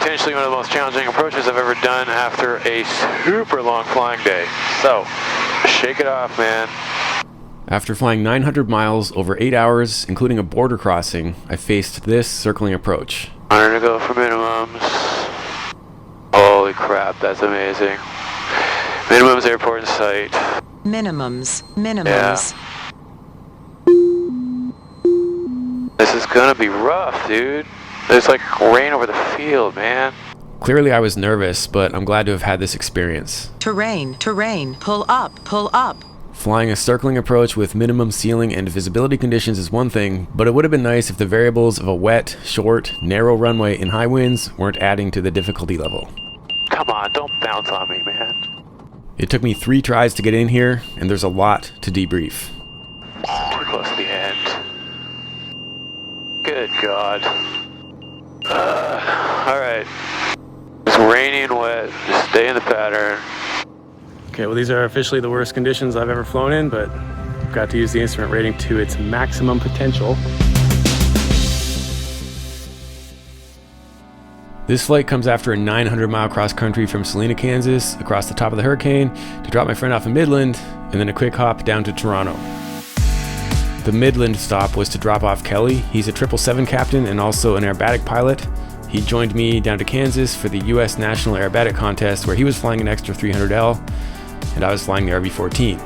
potentially one of the most challenging approaches I've ever done after a super long flying day. So, shake it off, man. After flying 900 miles over 8 hours, including a border crossing, I faced this circling approach. 100 to go for minimums. Holy crap, that's amazing. Minimums airport in sight. Minimums. Yeah. This is gonna be rough, dude. There's like rain over the field, man. Clearly I was nervous, but I'm glad to have had this experience. Terrain, pull up. Flying a circling approach with minimum ceiling and visibility conditions is one thing, but it would have been nice if the variables of a wet, short, narrow runway and high winds weren't adding to the difficulty level. Come on, don't bounce on me, man. It took me 3 tries to get in here, and there's a lot to debrief. Too close to the end. Good God. Alright. It's rainy and wet. Just stay in the pattern. Okay, well these are officially the worst conditions I've ever flown in, but I've got to use the instrument rating to its maximum potential. This flight comes after a 900-mile cross-country from Salina, Kansas, across the top of the hurricane, to drop my friend off in Midland, and then a quick hop down to Toronto. The Midland stop was to drop off Kelly. He's a 777 captain and also an aerobatic pilot. He joined me down to Kansas for the U.S. National Aerobatic Contest, where he was flying an extra 300L, and I was flying the RB-14.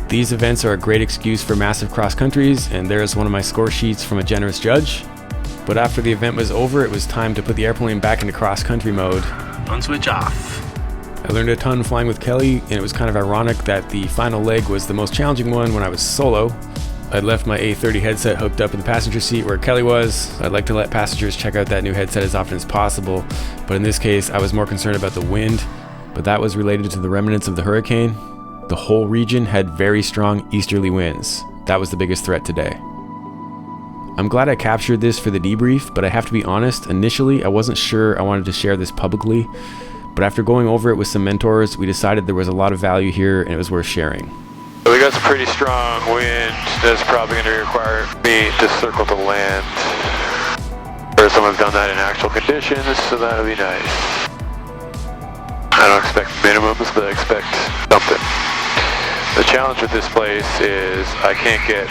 These events are a great excuse for massive cross-countries, and there's one of my score sheets from a generous judge. But after the event was over, it was time to put the airplane back into cross-country mode. On switch off. I learned a ton flying with Kelly, and it was kind of ironic that the final leg was the most challenging one when I was solo. I'd left my A30 headset hooked up in the passenger seat where Kelly was. I'd like to let passengers check out that new headset as often as possible, but in this case, I was more concerned about the wind, but that was related to the remnants of the hurricane. The whole region had very strong easterly winds. That was the biggest threat today. I'm glad I captured this for the debrief, but I have to be honest, initially I wasn't sure I wanted to share this publicly, but after going over it with some mentors, we decided there was a lot of value here and it was worth sharing. We got some pretty strong wind that's probably going to require me to circle to land. First time I've done that in actual conditions, so that'll be nice. I don't expect minimums, but I expect something. The challenge with this place is I can't get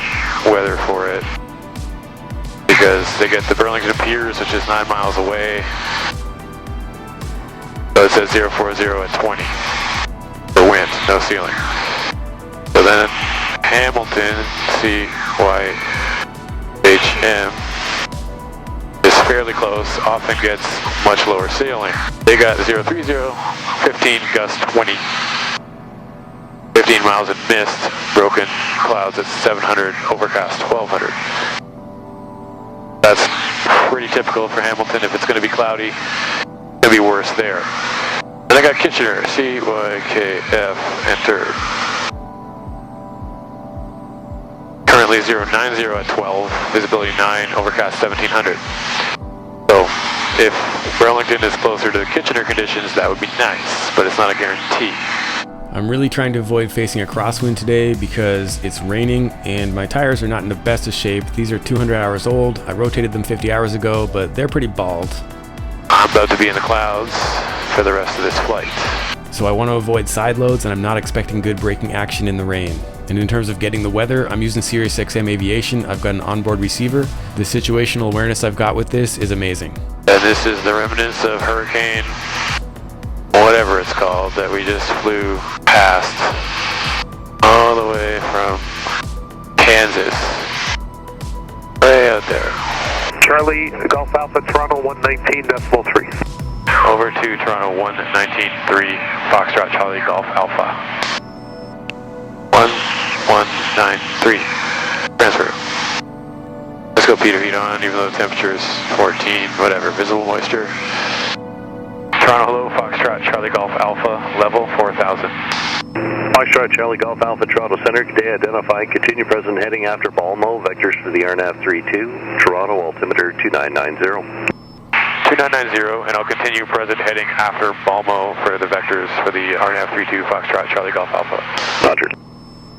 weather for it, because they get the Burlington Piers, which is 9 miles away. So it says 040 at 20 for wind, no ceiling. So then Hamilton, CYHM, is fairly close, often gets much lower ceiling. They got 030, 15 gust 20, 15 miles in mist, broken clouds at 700, overcast 1200. That's pretty typical for Hamilton. If it's going to be cloudy, it's going to be worse there. And I got Kitchener, CYKF, enter. Currently 090 at 12, visibility 9, overcast 1700. So if Burlington is closer to the Kitchener conditions, that would be nice, but it's not a guarantee. I'm really trying to avoid facing a crosswind today because it's raining and my tires are not in the best of shape. These are 200 hours old. I rotated them 50 hours ago, but they're pretty bald. I'm about to be in the clouds for the rest of this flight. So I want to avoid side loads and I'm not expecting good braking action in the rain. And in terms of getting the weather, I'm using SiriusXM Aviation. I've got an onboard receiver. The situational awareness I've got with this is amazing. And this is the remnants of hurricane, whatever it's called, that we just flew past all the way from Kansas. Way out there. Charlie, Golf Alpha, Toronto 119.3. Over to Toronto 119.3, Foxtrot Charlie Golf Alpha. 1193. Transfer. Let's go Peter heat on, even though the temperature is 14, whatever, visible moisture. Toronto hello, Foxtrot Charlie Golf Alpha, level 4000. Foxtrot Charlie Golf Alpha, Toronto Center, today identifying continue present heading after Balmo, vectors for the RNAV 32, Toronto altimeter 2990. 2990, and I'll continue present heading after Balmo for the vectors for the RNAV 32 Foxtrot Charlie Golf Alpha. Roger.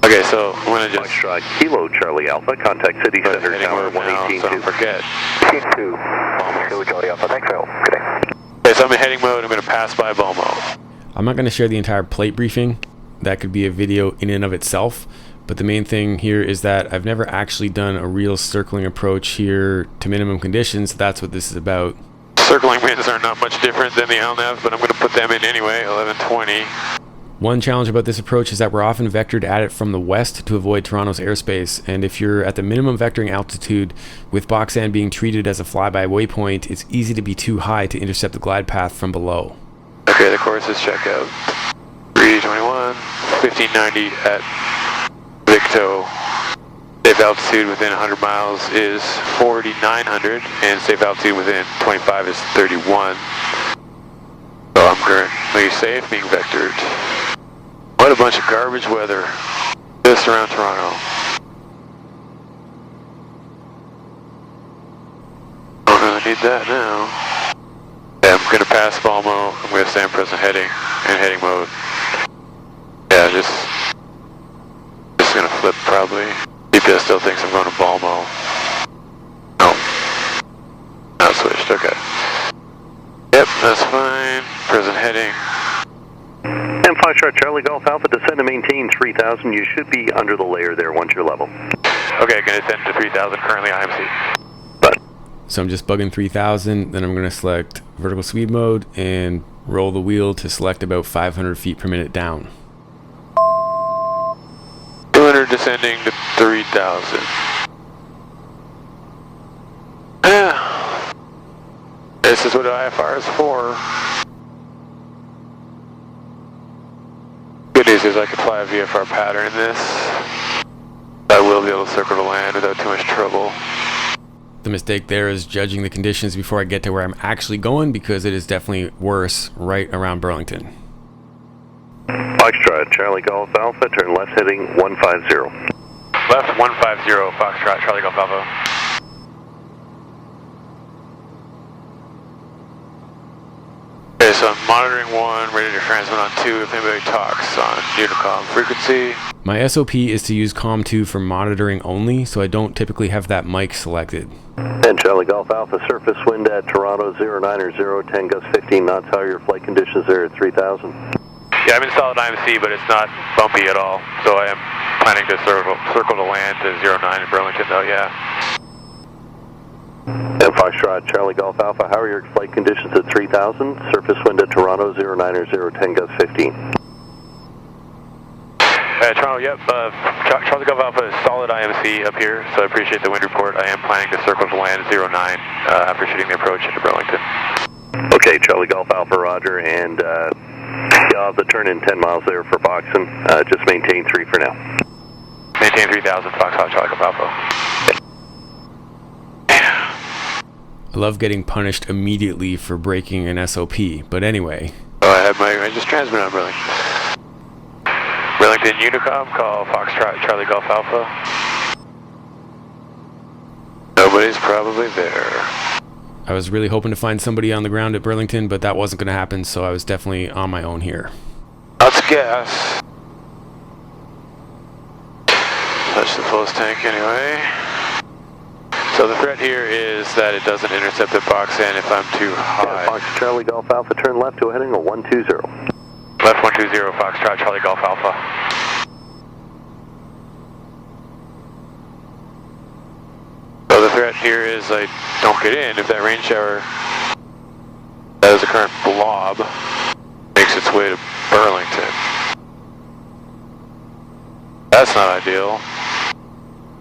Okay, so I'm going to just... Foxtrot Kilo Charlie Alpha, contact City Center Tower 118.2. So forget. Team 2, Balmo Kilo Charlie Alpha, thanks, Phil. Good day. Okay, so So I'm in heading mode. I'm going to pass by Balmo. I'm not going to share the entire plate briefing. That could be a video in and of itself. But the main thing here is that I've never actually done a real circling approach here to minimum conditions. So that's what this is about. Circling winds are not much different than the LNAV, but I'm going to put them in anyway, 1120. One challenge about this approach is that we're often vectored at it from the west to avoid Toronto's airspace, and if you're at the minimum vectoring altitude, with Boxan being treated as a flyby waypoint, it's easy to be too high to intercept the glide path from below. Okay, the course is check out. 321, 1590 at Victo. Safe altitude within 100 miles is 4,900, and safe altitude within 25 is 31. So I'm currently safe being vectored. What a bunch of garbage weather just around Toronto. Don't really need that now. Yeah, I'm gonna pass Balmo. I'm gonna stay in present heading and heading mode. Yeah, just gonna flip probably. GPS still thinks I'm going to Balmo. No. Not switched, okay. Yep, that's fine. Present heading. And 5 Shot Charlie Golf Alpha, descend to maintain 3000. You should be under the layer there once you're level. Okay, gonna descend to 3000, currently IMC. So I'm just bugging 3000, then I'm going to select vertical speed mode and roll the wheel to select about 500 feet per minute down. 200 descending to 3000. Yeah. This is what IFR is for. Good news is I can fly a VFR pattern in this. I will be able to circle to land without too much trouble. The mistake there is judging the conditions before I get to where I'm actually going, because it is definitely worse right around Burlington. Foxtrot Charlie Golf Alpha, turn left heading 150. Left 150, Foxtrot Charlie Golf Alpha. Okay, so I'm monitoring 1, ready to transmit on 2 if anybody talks on Unicom frequency. My SOP is to use COM 2 for monitoring only, so I don't typically have that mic selected. And Charlie Golf Alpha, surface wind at Toronto 09 10 gust 15 knots. How are your flight conditions there at 3000? Yeah, I'm in solid IMC, but it's not bumpy at all, so I am planning to circle to land to 09 in Burlington, though, yeah. And Foxtrot Charlie Golf Alpha, how are your flight conditions at 3000? Surface wind at Toronto 09 10 gust 15. Toronto, yep. Charlie Golf Alpha is solid IMC up here, so I appreciate the wind report. I am planning to circle to land at 09 after shooting the approach into Burlington. Okay, Charlie Golf Alpha, roger, and you'll have the turn in 10 miles there for Boxon. Just maintain 3 for now. Maintain 3000, Foxtrot Charlie Golf Alpha. I love getting punished immediately for breaking an SOP, but anyway. I just transmit on Burlington. Burlington Unicom, call Foxtrot Charlie Golf Alpha. Nobody's probably there. I was really hoping to find somebody on the ground at Burlington, but that wasn't going to happen, so I was definitely on my own here. Let's gas. Touch the close tank anyway. So the threat here is that it doesn't intercept the Boxan if I'm too high. Fox Charlie Golf Alpha, turn left to a heading of 120. Left 120, Foxtrot Charlie Golf Alpha. So the threat here is I don't get in if that rain shower, that is a current blob, makes its way to Burlington. That's not ideal.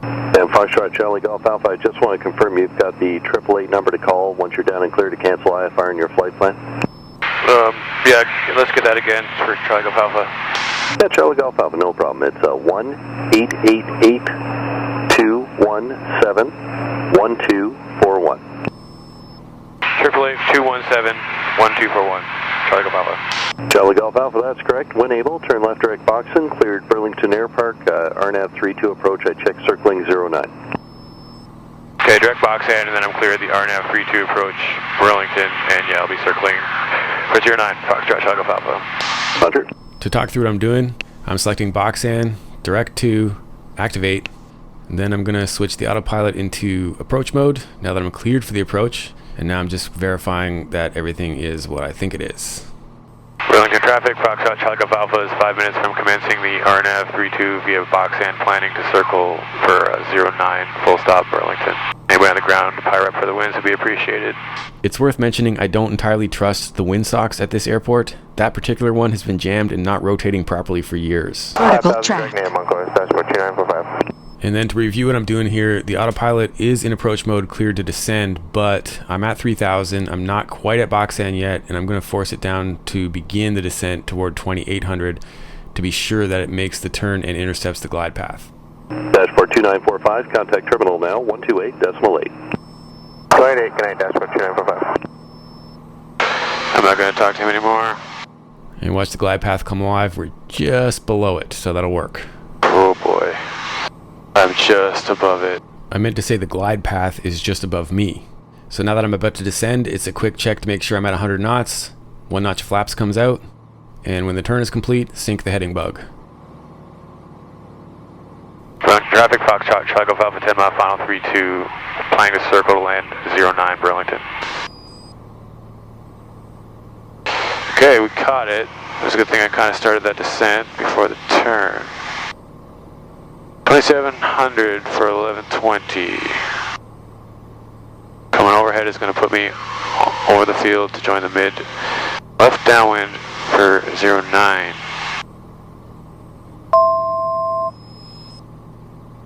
And Foxtrot Charlie Golf Alpha, I just want to confirm you've got the 888 number to call once you're down and clear to cancel IFR in your flight plan. Yeah, let's get that again for Charlie Golf Alpha. Yeah, Charlie Golf Alpha, no problem. It's 1-888-217-1241. 888-217-1241. Charlie Golf Alpha. Charlie Golf Alpha, that's correct. When able, turn left direct Boxon, cleared Burlington Air Park, RNAV 32 approach. I checked circling 09. Okay, direct Boxan, and then I'm clear at the RNAV 32 approach, Burlington, and yeah, I'll be circling for 09, Foxtrot Charlie Golf Alpha. Roger. To talk through what I'm doing, I'm selecting Boxan, direct to, activate, and then I'm going to switch the autopilot into approach mode now that I'm cleared for the approach. And now I'm just verifying that everything is what I think it is. Burlington traffic, Foxtrot Charlie Golf Alpha is 5 minutes from commencing the RNAV 32 via box and planning to circle for 09, full stop Burlington. Anybody on the ground, pyre up for the winds would be appreciated. It's worth mentioning I don't entirely trust the windsock at this airport. That particular one has been jammed and not rotating properly for years. Vertical track. And then to review what I'm doing here, the autopilot is in approach mode, cleared to descend, but I'm at 3,000. I'm not quite at box end yet, and I'm going to force it down to begin the descent toward 2,800 to be sure that it makes the turn and intercepts the glide path. Dashboard 2945, contact terminal now, 128.8. 28, good night, dashboard 2945. I'm not going to talk to him anymore. And watch the glide path come alive. We're just below it, so that'll work. Oh boy. I'm just above it. I meant to say the glide path is just above me. So now that I'm about to descend, it's a quick check to make sure I'm at 100 knots. 1 notch of flaps comes out. And when the turn is complete, sink the heading bug. Burlington traffic, Foxtrot Charlie Golf Alpha 10 mile final 32, planning to circle to land 09 Burlington. Okay, we caught it. It was a good thing I kind of started that descent before the turn. 2,700 for 1120. Coming overhead is going to put me over the field to join the mid. Left downwind for 09.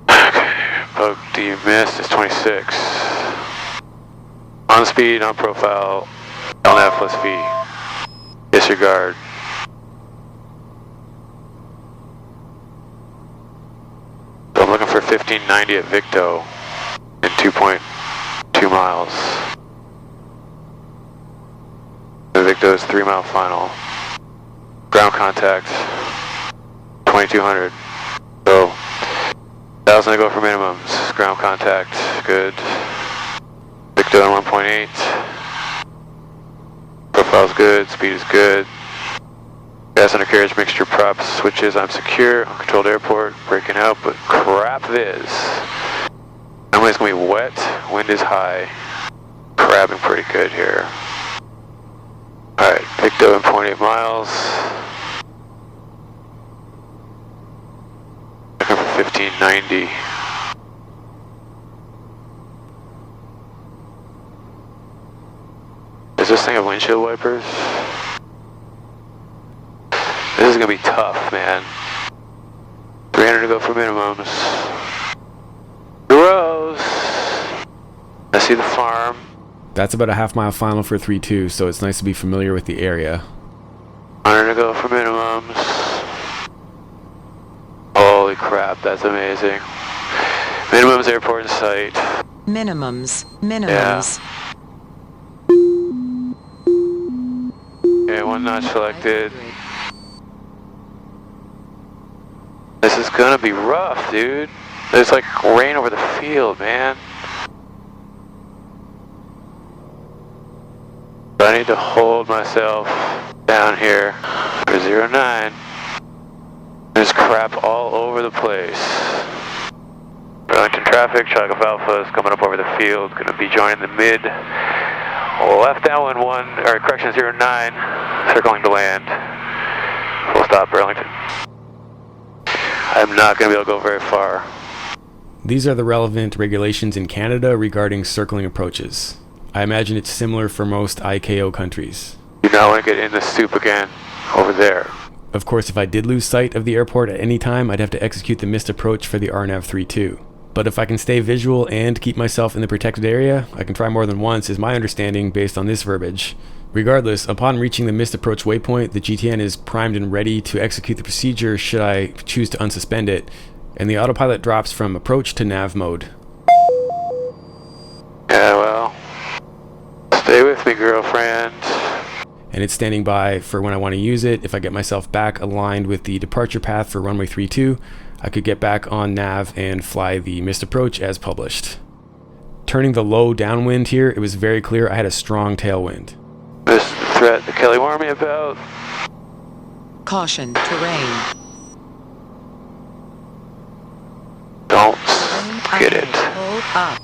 Okay, bug D missed is 26. On speed, on profile, LNAV plus V. Disregard. So I'm looking for 1590 at Victo in 2.2 miles. The Victo is 3 mile final. Ground contact 2200. So 1,000 to go for minimums. Ground contact, good. Victo in 1.8. Profile's good, speed is good. Gas undercarriage mixture props, switches, I'm secure, uncontrolled airport, breaking out, but crap viz. Runway's gonna be wet, wind is high, crabbing pretty good here. Alright, Victo in 0.8 miles. Looking for 1590. Does this thing have windshield wipers? This is gonna be tough, man. 300 to go for minimums. Gross. I see the farm. That's about a half-mile final for 3-2, so it's nice to be familiar with the area. 100 to go for minimums. Holy crap, that's amazing. Minimums airport in sight. Minimums. Yeah. Okay, 1 notch selected. This is gonna be rough, dude. There's like rain over the field, man. But I need to hold myself down here for 09. There's crap all over the place. Burlington traffic, Charlie Golf Alpha is coming up over the field, gonna be joining the mid. Left downwind 09, circling to land. Full stop Burlington. I'm not going to be able to go very far. These are the relevant regulations in Canada regarding circling approaches. I imagine it's similar for most ICAO countries. You now want to get in the soup again, over there. Of course, if I did lose sight of the airport at any time, I'd have to execute the missed approach for the RNAV 32. But if I can stay visual and keep myself in the protected area, I can try more than once, is my understanding based on this verbiage. Regardless, upon reaching the missed approach waypoint, the GTN is primed and ready to execute the procedure should I choose to unsuspend it, and the autopilot drops from approach to nav mode. Yeah, well, stay with me, girlfriend. And it's standing by for when I want to use it. If I get myself back aligned with the departure path for runway 32, I could get back on nav and fly the missed approach as published. Turning the low downwind here, it was very clear I had a strong tailwind. This is the threat that Kelly warned me about. Caution, terrain. Don't get it. Hold up.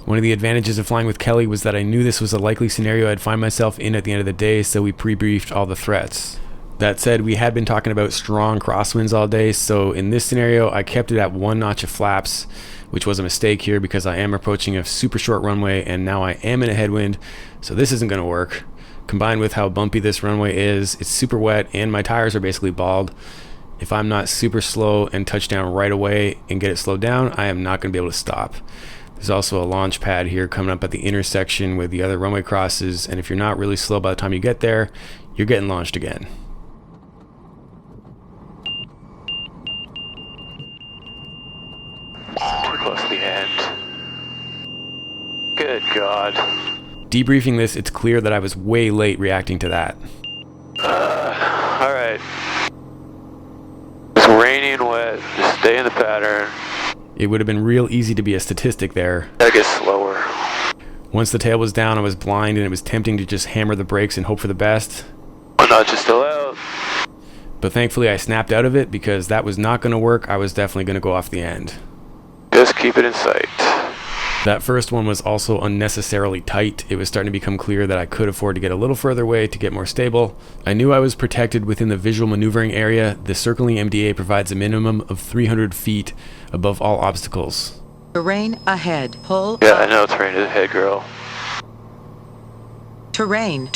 One of the advantages of flying with Kelly was that I knew this was a likely scenario I'd find myself in at the end of the day, so we pre-briefed all the threats. That said, we had been talking about strong crosswinds all day, so in this scenario, I kept it at 1 notch of flaps, which was a mistake here because I am approaching a super short runway and now I am in a headwind, so this isn't going to work. Combined with how bumpy this runway is, it's super wet and my tires are basically bald. If I'm not super slow and touch down right away and get it slowed down, I am not going to be able to stop. There's also a launch pad here coming up at the intersection with the other runway crosses, and if you're not really slow by the time you get there, you're getting launched again. Too close to the end. Good God. Debriefing this, it's clear that I was way late reacting to that. Alright. It's rainy and wet. Just stay in the pattern. It would have been real easy to be a statistic there. Gotta get slower. Once the tail was down, I was blind and it was tempting to just hammer the brakes and hope for the best. One notch is still out. But thankfully I snapped out of it because that was not going to work. I was definitely going to go off the end. Just keep it in sight. That first one was also unnecessarily tight. It was starting to become clear that I could afford to get a little further away to get more stable. I knew I was protected within the visual maneuvering area. The circling MDA provides a minimum of 300 feet above all obstacles. Terrain ahead. Pull Yeah, up. I know it's rain ahead, girl. Terrain.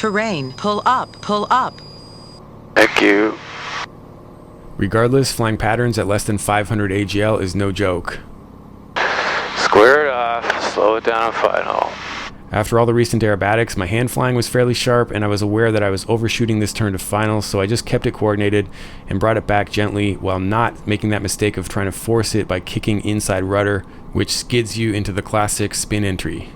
Pull up. Thank you. Regardless, flying patterns at less than 500 AGL is no joke. Square it off. Slow it down on final. After all the recent aerobatics, my hand flying was fairly sharp and I was aware that I was overshooting this turn to final, so I just kept it coordinated and brought it back gently while not making that mistake of trying to force it by kicking inside rudder, which skids you into the classic spin entry.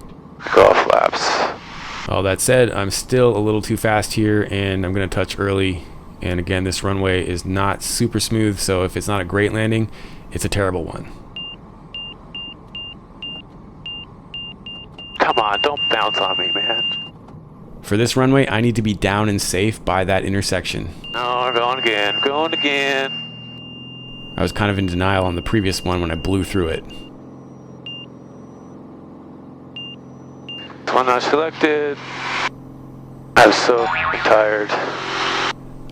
Go off flaps. All that said, I'm still a little too fast here and I'm going to touch early. And again, this runway is not super smooth, so if it's not a great landing, it's a terrible one. Come on, don't bounce on me, man. For this runway, I need to be down and safe by that intersection. No, we're going again. I was kind of in denial on the previous one when I blew through it. One not selected. I'm so tired.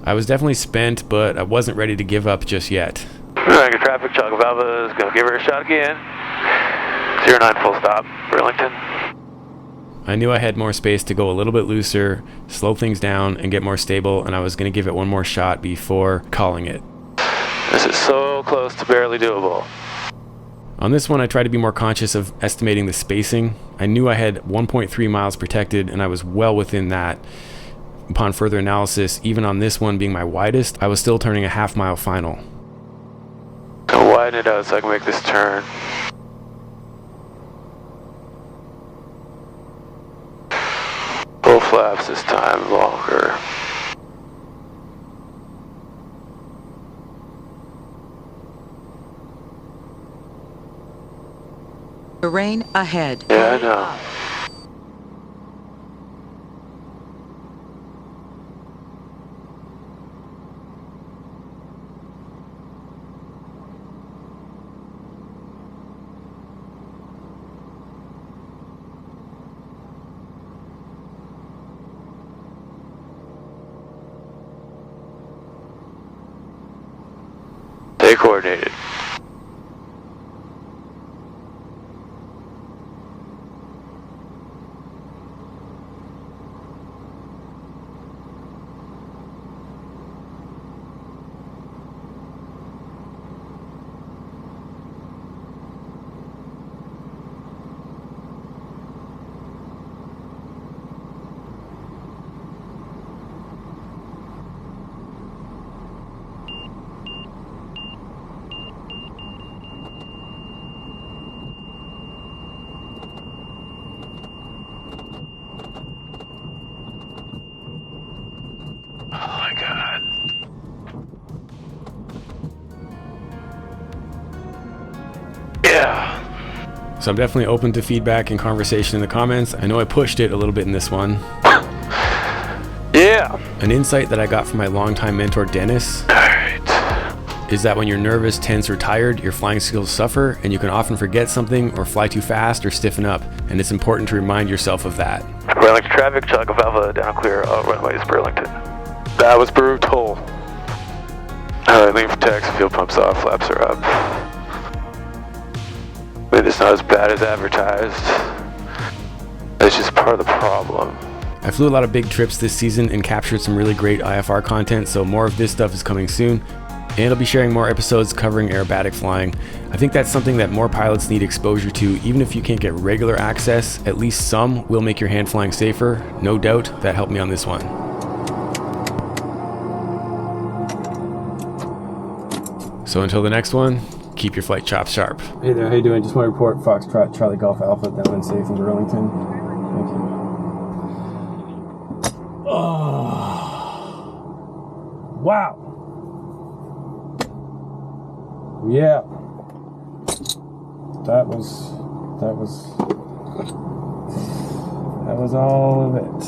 I was definitely spent, but I wasn't ready to give up just yet. Right, traffic, Chalgavalva is gonna give her a shot again. 09 full stop, Burlington. I knew I had more space to go a little bit looser, slow things down, and get more stable, and I was going to give it one more shot before calling it. This is so close to barely doable. On this one, I tried to be more conscious of estimating the spacing. I knew I had 1.3 miles protected, and I was well within that. Upon further analysis, even on this one being my widest, I was still turning a half-mile final. I'll widen it out so I can make this turn. Full flaps this time, longer. Terrain ahead. Yeah, I know. Stay coordinated. Oh my God. Yeah. So I'm definitely open to feedback and conversation in the comments. I know I pushed it a little bit in this one. Yeah. An insight that I got from my longtime mentor, Dennis, Alright. is that when you're nervous, tense, or tired, your flying skills suffer, and you can often forget something or fly too fast or stiffen up, and it's important to remind yourself of that. Burlington traffic, Chuck of Alpha, down clear, runways Burlington. That was brutal. Alright, lean for taxi, fuel pumps off, flaps are up. Wind is not as bad as advertised. It's just part of the problem. I flew a lot of big trips this season and captured some really great IFR content, so more of this stuff is coming soon. And I'll be sharing more episodes covering aerobatic flying. I think that's something that more pilots need exposure to. Even if you can't get regular access, at least some will make your hand flying safer. No doubt that helped me on this one. So until the next one, keep your flight chops sharp. Hey there, how you doing? Just want to report Foxtrot Charlie Golf Alpha down and safe in Burlington. Thank you. Oh. Wow. Yeah. That was all of it.